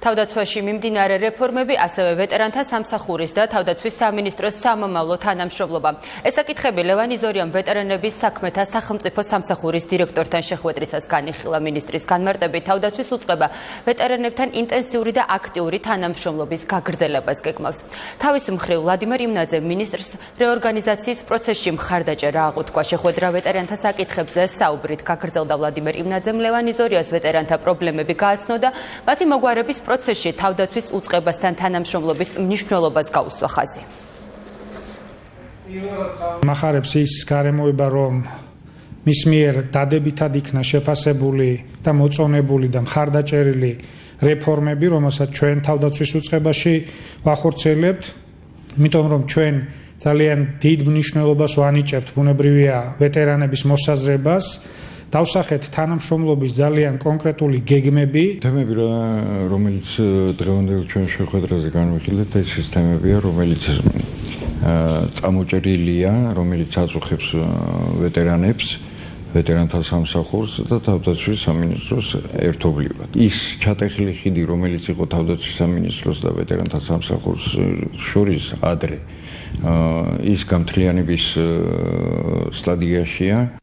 თავდაცვაში მიმდინარე რეფორმები, ასევე ვეტერანთა სამსახურის და თავდაცვის სამინისტროს სამომავლო თანამშრომლობა. ეს საკითხები ლევან იზორიამ ვეტერანების საქმეთა სახელმწიფო სამსახურის დირექტორთან შეხვედრისას განიხილა. მინისტრის განმარტებით თავდაცვის უწყება ვეტერანებთან ინტენსიური და აქტიური თანამშრომლობის გაგრძელებას გეგმავს. თავის მხრივ ვლადიმერ იმნაძე მინისტრს რეორგანიზაციის პროცესში მხარდაჭერა აღუთქვა. შეხვედრა ვეტერანთა საკითხებზე საუბრით გაგრძელდა. ვლადიმერ იმნაძემ ლევან იზორიას ვეტერანთა პრობლემები გააცნო და მათი მოგვარების პროცესში თავდაცვის უწყებასთან თანამშრომლობის მნიშვნელობას გაუსვა ხაზი. მახარებს ის გარემოება, რომ მის მიერ დადებითად იქნა შეფასებული და მოწონებული და მხარდაჭერილი რეფორმები, რომელსაც ჩვენ თავდაცვის უწყებაში ვახორციელებთ, იმიტომ რომ ჩვენ ძალიან დიდ მნიშვნელობას ვანიჭებთ ბუნებრივია ვეტერანების მოსაზრებას. დავსახეთ თანამშრომლობის ძალიან კონკრეტული გეგმები. თემები, რომელიც დღევანდელ ჩვენ შეხვედრაზე განვიხილეთ, ეს ის თემებია, რომელიც წამოჭერილია, რომელიც აწუხებს ვეტერანებს, ვეტერანთა სამსახურს და თავდაცვის სამინისტროს ერთობლივად. ის ჩატეხილი ხიდი, რომელიც იყო თავდაცვის სამინისტროს და ვეტერანთა სამსახურს შორის ადრე, ის გამთლიანების სტადიაშია.